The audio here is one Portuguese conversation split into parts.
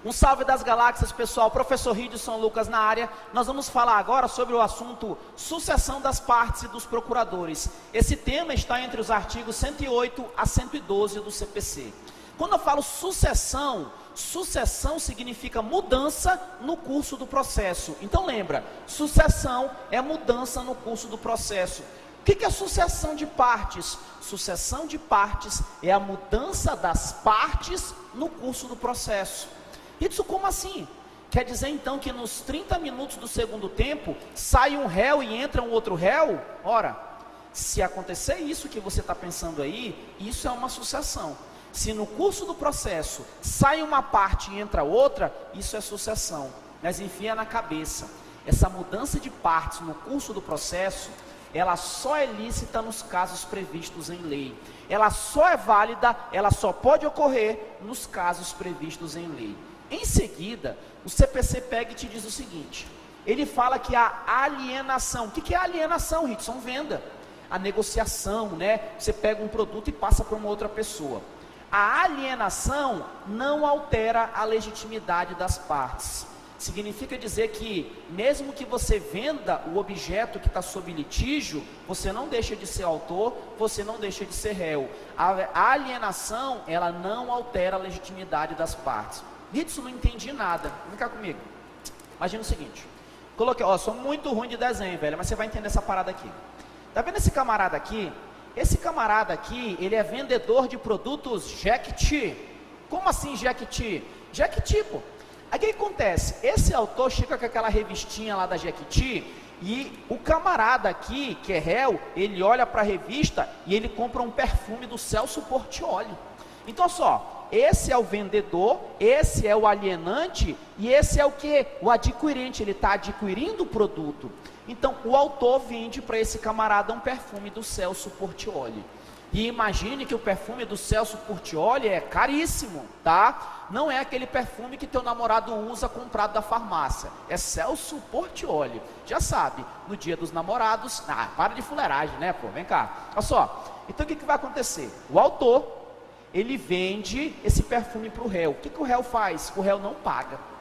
Um salve das galáxias, pessoal. Professor Ridson Lucas na área. Nós vamos falar agora sobre o assunto sucessão das partes e dos procuradores. Esse tema está entre os artigos 108 a 112 do CPC. Quando eu falo sucessão, sucessão significa mudança no curso do processo. Então lembra, sucessão é mudança no curso do processo. O que é sucessão de partes? Sucessão de partes é a mudança das partes no curso do processo. Isso como assim? Quer dizer então que nos 30 minutos do segundo tempo, sai um réu e entra um outro réu? Ora, se acontecer isso que você está pensando aí, isso é uma sucessão. Se no curso do processo sai uma parte e entra outra, isso é sucessão. Mas enfia na cabeça, essa mudança de partes no curso do processo, ela só é lícita nos casos previstos em lei. Ela só é válida, ela só pode ocorrer nos casos previstos em lei. Em seguida, o CPC pega e te diz o seguinte, ele fala que a alienação, o que é alienação, Ridson? Venda, a negociação, né? Você pega um produto e passa para uma outra pessoa. A alienação não altera a legitimidade das partes. Significa dizer que, mesmo que você venda o objeto que está sob litígio, você não deixa de ser autor, você não deixa de ser réu. A alienação, ela não altera a legitimidade das partes. Ridson, não entendi nada. Vem cá comigo. Imagina o seguinte. Coloquei, ó, sou muito ruim de desenho, velho, mas você vai entender essa parada aqui. Tá vendo esse camarada aqui? Esse camarada aqui, ele é vendedor de produtos Jequiti. Como assim Jequiti? Jequiti, pô. Aí o que acontece? Esse autor chega com aquela revistinha lá da Jequiti e o camarada aqui, que é réu, ele olha para a revista e ele compra um perfume do Celso Portiolli. Então só, esse é o vendedor, esse é o alienante e esse é o que? O adquirente, ele está adquirindo o produto. Então o autor vende para esse camarada um perfume do Celso Portiolli. E imagine que o perfume do Celso Portiolli é caríssimo, tá? Não é aquele perfume que teu namorado usa comprado da farmácia. É Celso Portiolli. Já sabe, no dia dos namorados... Ah, para de fuleiragem, né, pô? Vem cá. Olha só. Então o que vai acontecer? O autor, ele vende esse perfume para o réu. O que o réu faz? O réu não paga.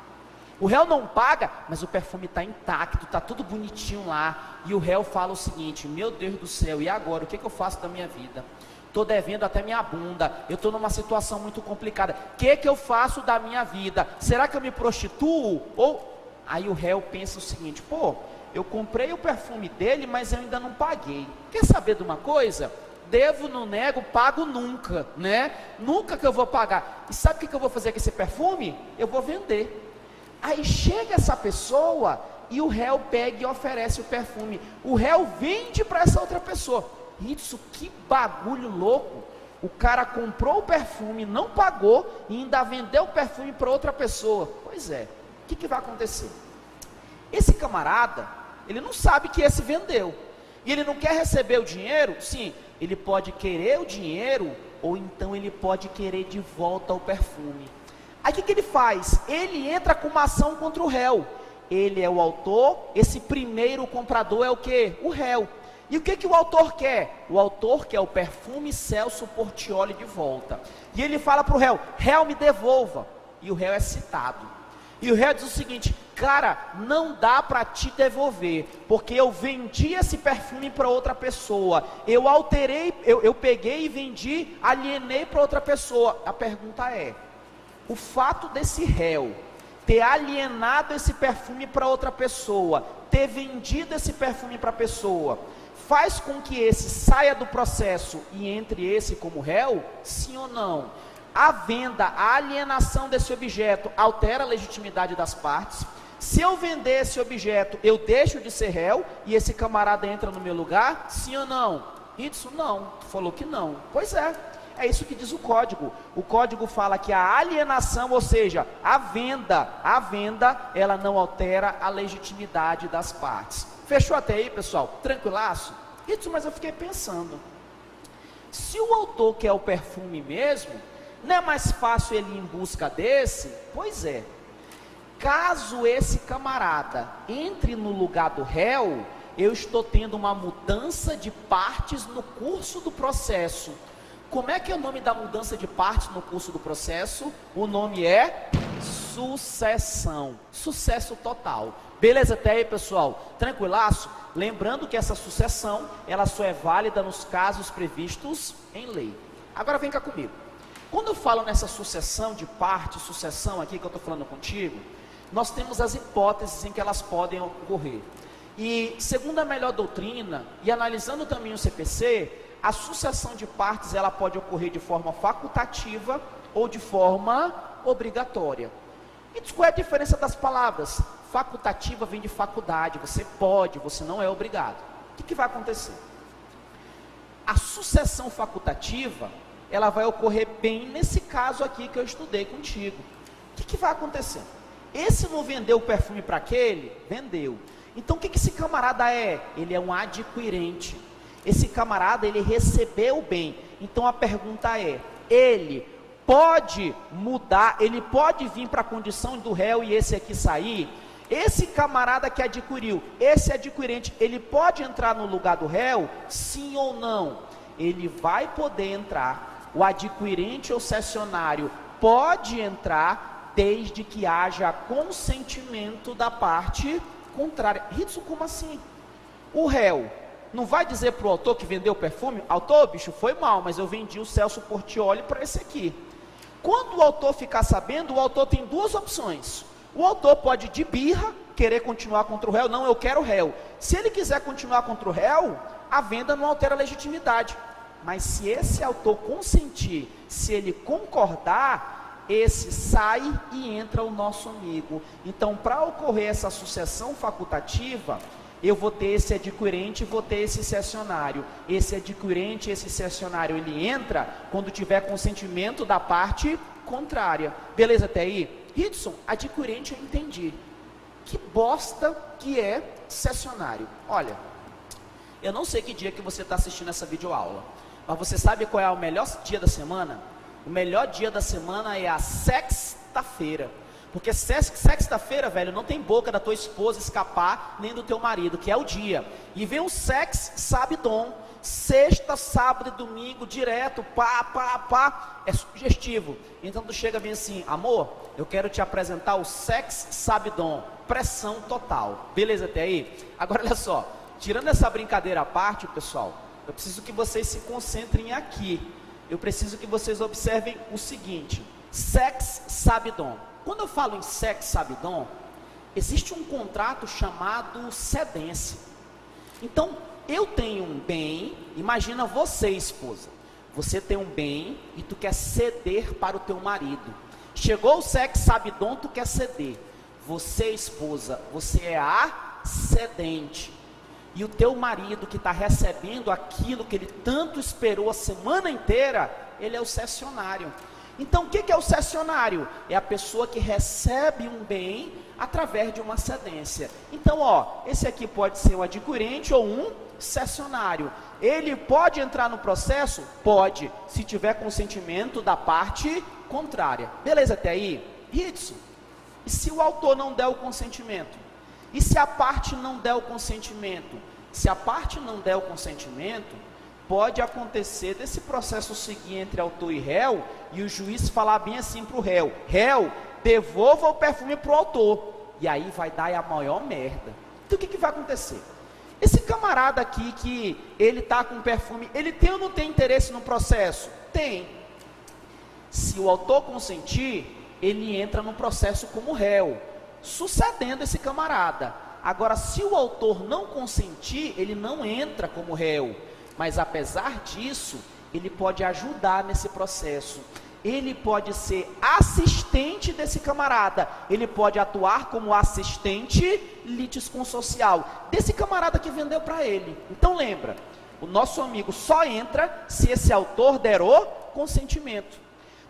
O réu não paga, mas o perfume está intacto, está tudo bonitinho lá. E o réu fala o seguinte, meu Deus do céu, e agora? O que eu faço da minha vida? Estou devendo até minha bunda, eu estou numa situação muito complicada. O que eu faço da minha vida? Será que eu me prostituo? Ou aí o réu pensa o seguinte, pô, eu comprei o perfume dele, mas eu ainda não paguei. Quer saber de uma coisa? Devo, não nego, pago nunca, né? Nunca que eu vou pagar. E sabe o que eu vou fazer com esse perfume? Eu vou vender. Aí chega essa pessoa e o réu pega e oferece o perfume. O réu vende para essa outra pessoa. Isso, que bagulho louco. O cara comprou o perfume, não pagou e ainda vendeu o perfume para outra pessoa. Pois é, o que vai acontecer? Esse camarada, ele não sabe que esse vendeu. E ele não quer receber o dinheiro? Sim, ele pode querer o dinheiro ou então ele pode querer de volta o perfume. Aí o que ele faz? Ele entra com uma ação contra o réu. Ele é o autor, esse primeiro comprador é o quê? O réu. E o que o autor quer? O autor quer o perfume Celso Portiolli de volta. E ele fala para o réu, réu me devolva. E o réu é citado. E o réu diz o seguinte, cara, não dá para te devolver, porque eu vendi esse perfume para outra pessoa. Eu alterei, eu peguei e vendi, alienei para outra pessoa. A pergunta é, o fato desse réu ter alienado esse perfume para outra pessoa, ter vendido esse perfume para a pessoa, faz com que esse saia do processo e entre esse como réu? Sim ou não? A venda, a alienação desse objeto altera a legitimidade das partes. Se eu vender esse objeto, eu deixo de ser réu e esse camarada entra no meu lugar? Sim ou não? Isso não, tu falou que não. Pois é. É isso que diz o código. O código fala que a alienação, ou seja, a venda, ela não altera a legitimidade das partes. Fechou até aí, pessoal? Tranquilaço? Isso, mas eu fiquei pensando. Se o autor quer o perfume mesmo, não é mais fácil ele ir em busca desse? Pois é. Caso esse camarada entre no lugar do réu, eu estou tendo uma mudança de partes no curso do processo. Como é que é o nome da mudança de partes no curso do processo? O nome é Sucessão. Sucesso total. Beleza até aí, pessoal? Tranquilaço? Lembrando que essa sucessão, ela só é válida nos casos previstos em lei. Agora vem cá comigo. Quando eu falo nessa sucessão de parte, sucessão aqui que eu estou falando contigo, nós temos as hipóteses em que elas podem ocorrer. E segundo a melhor doutrina, e analisando também o CPC, a sucessão de partes ela pode ocorrer de forma facultativa ou de forma obrigatória. E qual é a diferença das palavras? Facultativa vem de faculdade, você pode, você não é obrigado. O que vai acontecer? A sucessão facultativa, ela vai ocorrer bem nesse caso aqui que eu estudei contigo. O que vai acontecer? Esse não vendeu o perfume para aquele? Vendeu. Então o que esse camarada é? Ele é um adquirente. Esse camarada, ele recebeu o bem. Então a pergunta é, ele pode mudar, ele pode vir para a condição do réu e esse aqui sair? Esse camarada que adquiriu, esse adquirente, ele pode entrar no lugar do réu? Sim ou não? Ele vai poder entrar. O adquirente ou cessionário pode entrar desde que haja consentimento da parte contrária. Ritson, como assim? O réu não vai dizer para o autor que vendeu o perfume: autor, bicho, foi mal, mas eu vendi o Celso Portiolli para esse aqui. Quando o autor ficar sabendo, o autor tem duas opções. O autor pode, de birra, querer continuar contra o réu. Não, eu quero o réu. Se ele quiser continuar contra o réu, a venda não altera a legitimidade. Mas se esse autor consentir, se ele concordar, esse sai e entra o nosso amigo. Então, para ocorrer essa sucessão facultativa, eu vou ter esse adquirente e vou ter esse cessionário. Esse adquirente, esse cessionário, ele entra quando tiver consentimento da parte contrária. Beleza até aí? Ritson, adquirente eu entendi. Que bosta que é cessionário? Olha, eu não sei que dia que você está assistindo essa videoaula, mas você sabe qual é o melhor dia da semana? O melhor dia da semana é a sexta-feira. Porque sexta-feira, velho, não tem boca da tua esposa escapar, nem do teu marido, que é o dia. E vem o sex, sabe dom. Sexta, sábado e domingo, direto, pá, é sugestivo. Então tu chega bem assim: amor, eu quero te apresentar o sex, sabe dom. Pressão total. Beleza até aí? Agora olha só, tirando essa brincadeira à parte, pessoal, eu preciso que vocês se concentrem aqui. Eu preciso que vocês observem o seguinte: sex, sabe dom. Quando eu falo em sex, sabe dom, existe um contrato chamado cedência. Então, eu tenho um bem, imagina você, esposa. Você tem um bem e tu quer ceder para o teu marido. Chegou o sex, sabe dom, tu quer ceder. Você, esposa, você é a cedente. E o teu marido que está recebendo aquilo que ele tanto esperou a semana inteira, ele é o cessionário. Então o que é o cessionário? É a pessoa que recebe um bem através de uma cedência. Então esse aqui pode ser um adquirente ou um cessionário. Ele pode entrar no processo? Pode, se tiver consentimento da parte contrária. Beleza até aí? Ritson, e se o autor não der o consentimento? E se a parte não der o consentimento? Se a parte não der o consentimento, pode acontecer desse processo seguir entre autor e réu, e o juiz falar bem assim para o réu: réu, devolva o perfume para o autor. E aí vai dar a maior merda. Então o que vai acontecer? Esse camarada aqui que ele está com perfume, ele tem ou não tem interesse no processo? Tem. Se o autor consentir, ele entra no processo como réu, sucedendo esse camarada. Agora, se o autor não consentir, ele não entra como réu. Mas apesar disso, ele pode ajudar nesse processo. Ele pode ser assistente desse camarada. Ele pode atuar como assistente litisconsocial desse camarada que vendeu para ele. Então lembra, o nosso amigo só entra se esse autor der o consentimento.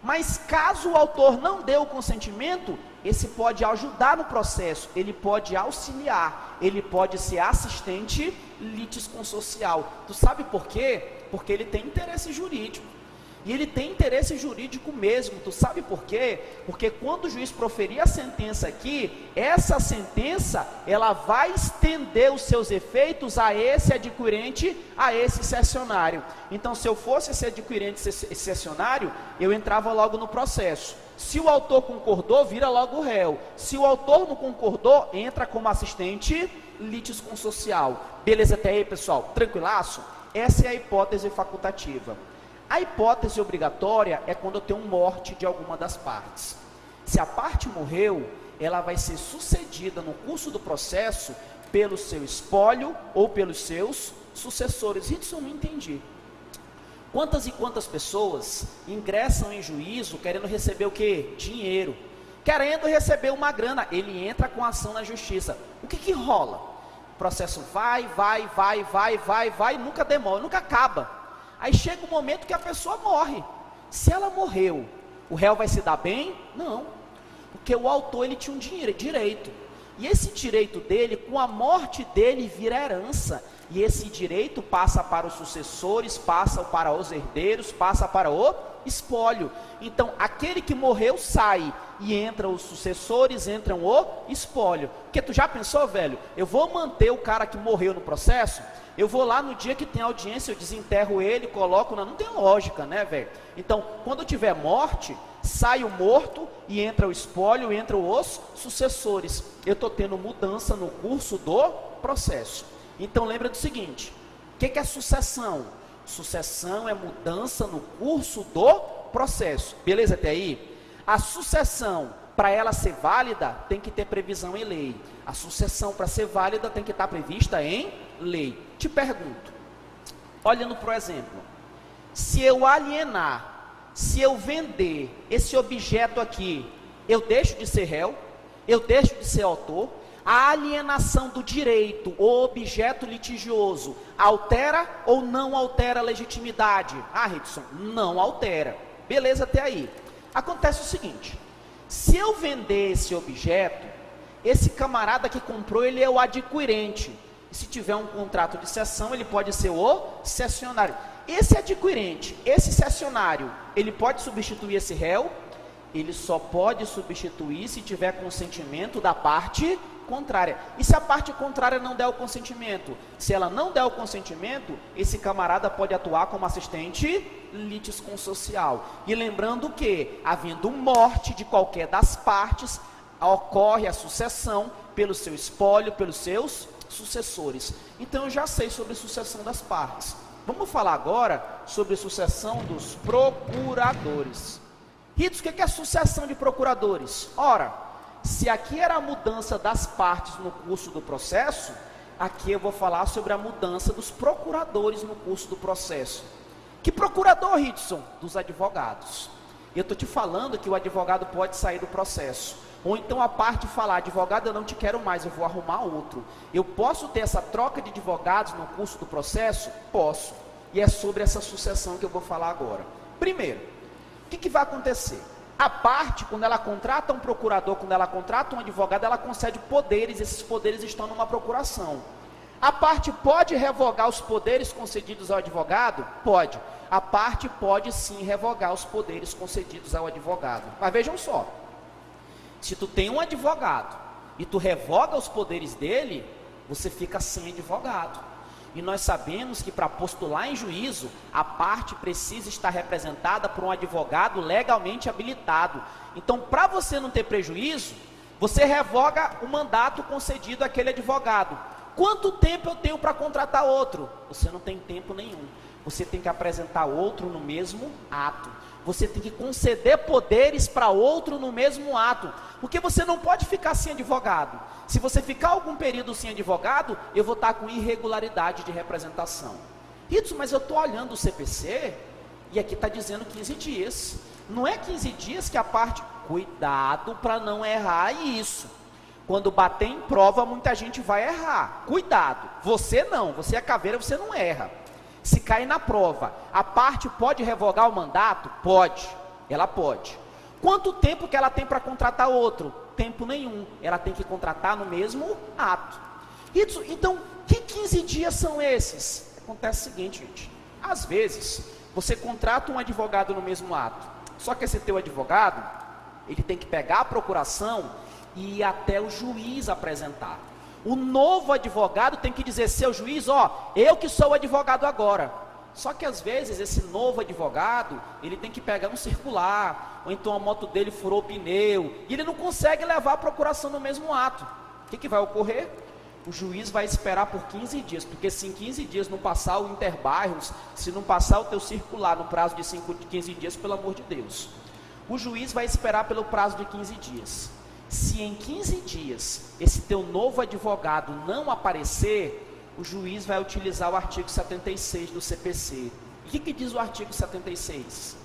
Mas caso o autor não dê o consentimento, esse pode ajudar no processo, ele pode auxiliar, ele pode ser assistente litisconsocial. Tu sabe por quê? Porque ele tem interesse jurídico. E ele tem interesse jurídico mesmo. Tu sabe por quê? Porque quando o juiz proferir a sentença aqui, essa sentença, ela vai estender os seus efeitos a esse adquirente, a esse cessionário. Então, se eu fosse esse adquirente cessionário, eu entrava logo no processo. Se o autor concordou, vira logo o réu. Se o autor não concordou, entra como assistente litisconsocial. Beleza até aí, pessoal? Tranquilaço? Essa é a hipótese facultativa. A hipótese obrigatória é quando eu tenho morte de alguma das partes. Se a parte morreu, ela vai ser sucedida no curso do processo pelo seu espólio ou pelos seus sucessores. Isso eu não entendi. Quantas e quantas pessoas ingressam em juízo querendo receber o quê? Dinheiro. Querendo receber uma grana. Ele entra com ação na justiça. O que rola? O processo vai, nunca demora, nunca acaba. Aí chega um momento que a pessoa morre. Se ela morreu, o réu vai se dar bem? Não. Porque o autor, ele tinha um direito. E esse direito dele, com a morte dele, vira herança. E esse direito passa para os sucessores, passa para os herdeiros, passa para o espólio. Então, aquele que morreu sai, e entram os sucessores, entram o espólio. Porque tu já pensou, velho? Eu vou manter o cara que morreu no processo? Eu vou lá no dia que tem audiência, eu desenterro ele, coloco, não tem lógica, né, velho? Então, quando tiver morte, sai o morto e entra o espólio, entram os sucessores. Eu estou tendo mudança no curso do processo. Então, lembra do seguinte, o que é sucessão? Sucessão é mudança no curso do processo. Beleza até aí? A sucessão, para ela ser válida, tem que ter previsão em lei. A sucessão, para ser válida, tem que estar prevista em lei. Te pergunto, olhando para o exemplo, se eu alienar, se eu vender esse objeto aqui, eu deixo de ser réu? Eu deixo de ser autor? A alienação do direito ou objeto litigioso altera ou não altera a legitimidade? Ah, Rickson, não altera. Beleza até aí. Acontece o seguinte, se eu vender esse objeto, esse camarada que comprou, ele é o adquirente. E se tiver um contrato de cessão, ele pode ser o cessionário. Esse adquirente, esse cessionário, ele pode substituir esse réu? Ele só pode substituir se tiver consentimento da parte contrária. E se a parte contrária não der o consentimento? Se ela não der o consentimento, esse camarada pode atuar como assistente litisconsocial. E lembrando que, havendo morte de qualquer das partes, ocorre a sucessão pelo seu espólio, pelos seus sucessores. Então eu já sei sobre sucessão das partes. Vamos falar agora sobre sucessão dos procuradores. Ritos, o que é sucessão de procuradores? Ora, se aqui era a mudança das partes no curso do processo, aqui eu vou falar sobre a mudança dos procuradores no curso do processo. Que procurador, Ritson? Dos advogados. Eu estou te falando que o advogado pode sair do processo. Ou então a parte falar, advogado, eu não te quero mais, eu vou arrumar outro. Eu posso ter essa troca de advogados no curso do processo? Posso. E é sobre essa sucessão que eu vou falar agora. Primeiro, o que vai acontecer? A parte, quando ela contrata um procurador, quando ela contrata um advogado, ela concede poderes, esses poderes estão numa procuração. A parte pode revogar os poderes concedidos ao advogado? Pode. A parte pode sim revogar os poderes concedidos ao advogado. Mas vejam só, se tu tem um advogado e tu revoga os poderes dele, você fica sem advogado. E nós sabemos que para postular em juízo, a parte precisa estar representada por um advogado legalmente habilitado. Então, para você não ter prejuízo, você revoga o mandato concedido àquele advogado. Quanto tempo eu tenho para contratar outro? Você não tem tempo nenhum. Você tem que apresentar outro no mesmo ato. Você tem que conceder poderes para outro no mesmo ato. Porque você não pode ficar sem advogado. Se você ficar algum período sem advogado, eu vou estar com irregularidade de representação. Isso, mas eu estou olhando o CPC e aqui está dizendo 15 dias. Não é 15 dias que a parte... Cuidado para não errar isso. Quando bater em prova, muita gente vai errar. Cuidado. Você não. Você é caveira, você não erra. Se cair na prova, a parte pode revogar o mandato? Pode, ela pode. Quanto tempo que ela tem para contratar outro? Tempo nenhum, ela tem que contratar no mesmo ato. Então, que 15 dias são esses? Acontece o seguinte, gente, às vezes, Você contrata um advogado no mesmo ato. Só que esse teu advogado, ele tem que pegar a procuração e ir até o juiz apresentar. O novo advogado tem que dizer, seu juiz, eu que sou o advogado agora. Só que às vezes esse novo advogado, ele tem que pegar um circular, ou então a moto dele furou o pneu, e ele não consegue levar a procuração no mesmo ato. O que vai ocorrer? O juiz vai esperar por 15 dias, porque se em 15 dias não passar o interbairros, se não passar o teu circular no prazo de 15 dias, pelo amor de Deus, o juiz vai esperar pelo prazo de 15 dias. Se em 15 dias esse teu novo advogado não aparecer, o juiz vai utilizar o artigo 76 do CPC. E o que diz o artigo 76?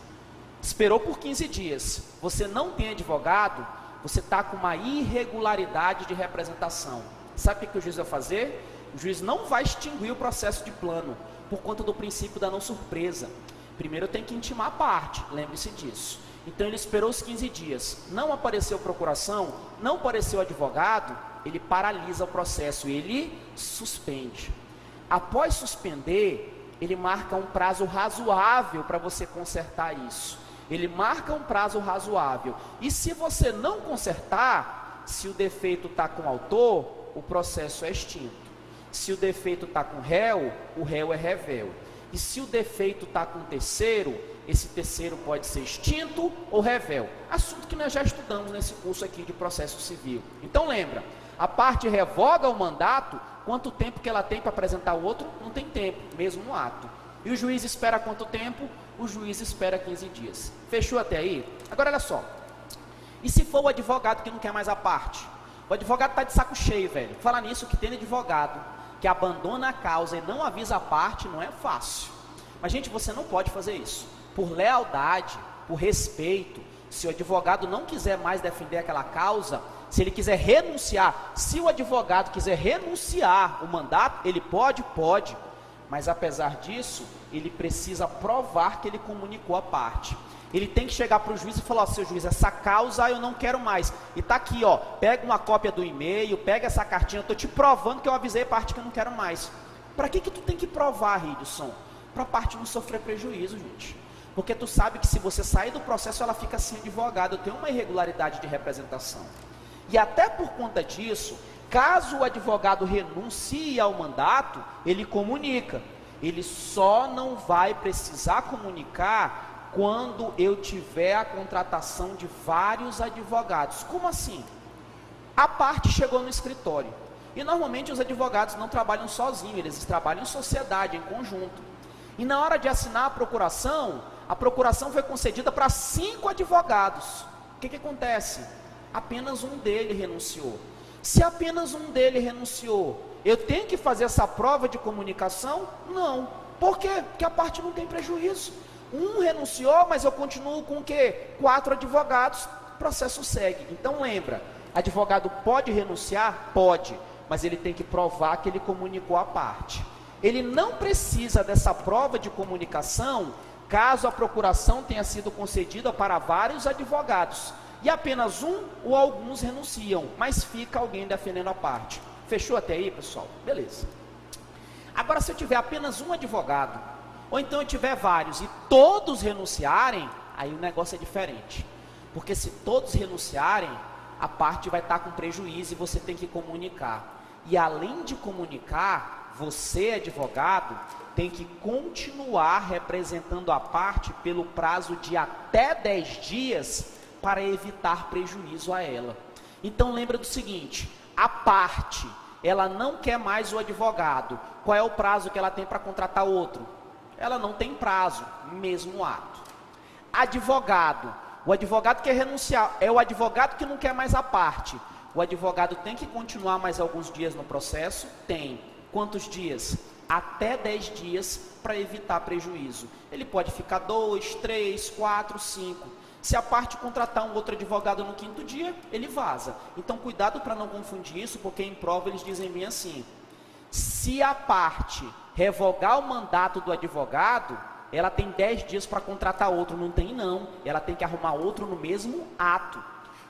Esperou por 15 dias, você não tem advogado, você está com uma irregularidade de representação. Sabe o que o juiz vai fazer? O juiz não vai extinguir o processo de plano, por conta do princípio da não surpresa. Primeiro tem que intimar a parte, lembre-se disso. Então ele esperou os 15 dias, não apareceu procuração, não apareceu advogado, ele paralisa o processo, ele suspende. Após suspender, ele marca um prazo razoável para você consertar isso. Ele marca um prazo razoável. E se você não consertar, se o defeito está com o autor, o processo é extinto. Se o defeito está com o réu é revel. E se o defeito está com o terceiro, esse terceiro pode ser extinto ou revel. Assunto que nós já estudamos nesse curso aqui de processo civil. Então lembra, a parte revoga o mandato, quanto tempo que ela tem para apresentar o outro? Não tem tempo, mesmo no ato. E o juiz espera quanto tempo? O juiz espera 15 dias. Fechou até aí? Agora olha só. E se for o advogado que não quer mais a parte? O advogado está de saco cheio, velho. Falar nisso, que tem advogado que abandona a causa e não avisa a parte, não é fácil. Mas gente, você não pode fazer isso. Por lealdade, por respeito, se o advogado não quiser mais defender aquela causa, se ele quiser renunciar, se o advogado quiser renunciar o mandato, ele pode, mas apesar disso, ele precisa provar que ele comunicou a parte. Ele tem que chegar para o juiz e falar, seu juiz, essa causa eu não quero mais. E está aqui, pega uma cópia do e-mail, pega essa cartinha, eu estou te provando que eu avisei a parte que eu não quero mais. Para que tu tem que provar, Ridson? Para a parte não sofrer prejuízo, gente. Porque tu sabe que se você sair do processo, ela fica sem advogado, tem uma irregularidade de representação. E até por conta disso, caso o advogado renuncie ao mandato, ele comunica. Ele só não vai precisar comunicar quando eu tiver a contratação de vários advogados. Como assim? A parte chegou no escritório. E normalmente os advogados não trabalham sozinhos, eles trabalham em sociedade, em conjunto. E na hora de assinar a procuração foi concedida para 5 advogados. O que acontece? Apenas um dele renunciou. Se apenas um dele renunciou, eu tenho que fazer essa prova de comunicação? Não. Por quê? Porque a parte não tem prejuízo. Um renunciou, mas eu continuo com o quê? 4 advogados, o processo segue. Então lembra, advogado pode renunciar? Pode, mas ele tem que provar que ele comunicou a parte. Ele não precisa dessa prova de comunicação, caso a procuração tenha sido concedida para vários advogados. E apenas um ou alguns renunciam, mas fica alguém defendendo a parte. Fechou até aí, pessoal? Beleza. Agora, se eu tiver apenas um advogado, ou então eu tiver vários e todos renunciarem, aí o negócio é diferente. Porque se todos renunciarem, a parte vai estar com prejuízo e você tem que comunicar. E além de comunicar, você, advogado, tem que continuar representando a parte pelo prazo de até 10 dias para evitar prejuízo a ela. Então lembra do seguinte, a parte, ela não quer mais o advogado. Qual é o prazo que ela tem para contratar outro? Ela não tem prazo, mesmo ato. Advogado, o advogado quer renunciar, é o advogado que não quer mais a parte. O advogado tem que continuar mais alguns dias no processo? Tem. Quantos dias? Até 10 dias para evitar prejuízo. Ele pode ficar 2, 3, 4, 5. Se a parte contratar um outro advogado no 5º dia, ele vaza. Então cuidado para não confundir isso, porque em prova eles dizem bem assim, se a parte revogar o mandato do advogado, ela tem 10 dias para contratar outro. Não tem não, ela tem que arrumar outro no mesmo ato.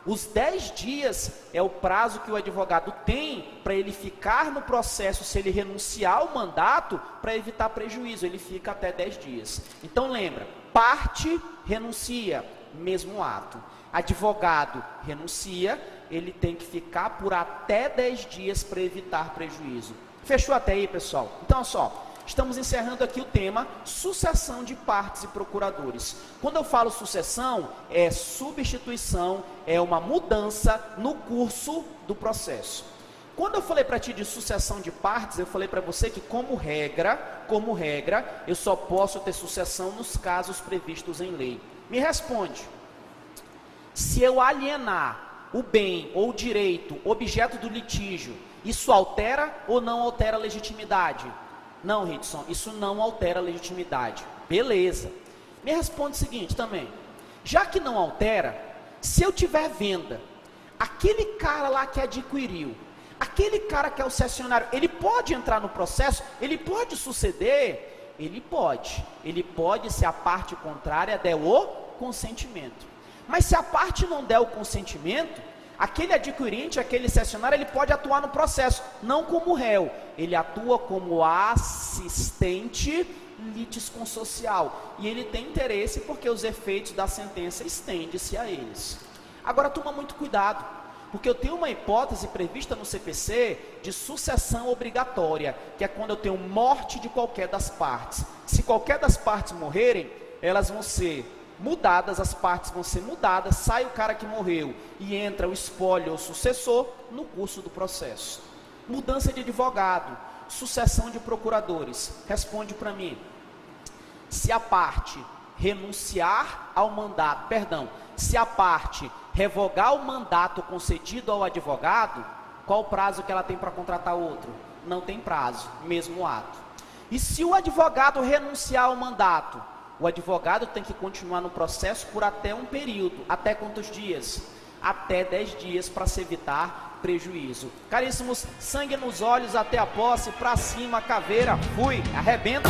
Os 10 dias é o prazo que o advogado tem para ele ficar no processo, se ele renunciar ao mandato, para evitar prejuízo, ele fica até 10 dias. Então lembra, parte renuncia, mesmo ato. Advogado renuncia, ele tem que ficar por até 10 dias para evitar prejuízo. Fechou até aí, pessoal? Então, só, estamos encerrando aqui o tema sucessão de partes e procuradores. Quando eu falo sucessão, é substituição, é uma mudança no curso do processo. Quando eu falei para ti de sucessão de partes, eu falei para você que como regra, eu só posso ter sucessão nos casos previstos em lei. Me responde. Se eu alienar o bem ou o direito, objeto do litígio, isso altera ou não altera a legitimidade? Não, Ridson, isso não altera a legitimidade. Beleza. Me responde o seguinte também. Já que não altera, se eu tiver venda, aquele cara lá que adquiriu, aquele cara que é o cessionário, ele pode entrar no processo? Ele pode suceder? Ele pode. Ele pode se a parte contrária der o consentimento. Mas se a parte não der o consentimento, aquele adquirente, aquele cessionário, ele pode atuar no processo, não como réu, ele atua como assistente litisconsocial, e ele tem interesse porque os efeitos da sentença estendem-se a eles. Agora toma muito cuidado, porque eu tenho uma hipótese prevista no CPC de sucessão obrigatória, que é quando eu tenho morte de qualquer das partes. Se qualquer das partes morrerem, elas vão ser mudadas, as partes vão ser mudadas, sai o cara que morreu e entra o espólio ou sucessor no curso do processo. Mudança de advogado, sucessão de procuradores. Responde para mim. Se a parte renunciar ao mandato, se a parte revogar o mandato concedido ao advogado, qual o prazo que ela tem para contratar outro? Não tem prazo, mesmo ato. E se o advogado renunciar ao mandato, o advogado tem que continuar no processo por até um período. Até quantos dias? Até 10 dias para se evitar prejuízo. Caríssimos, sangue nos olhos, até a posse, para cima, caveira, fui, arrebenta.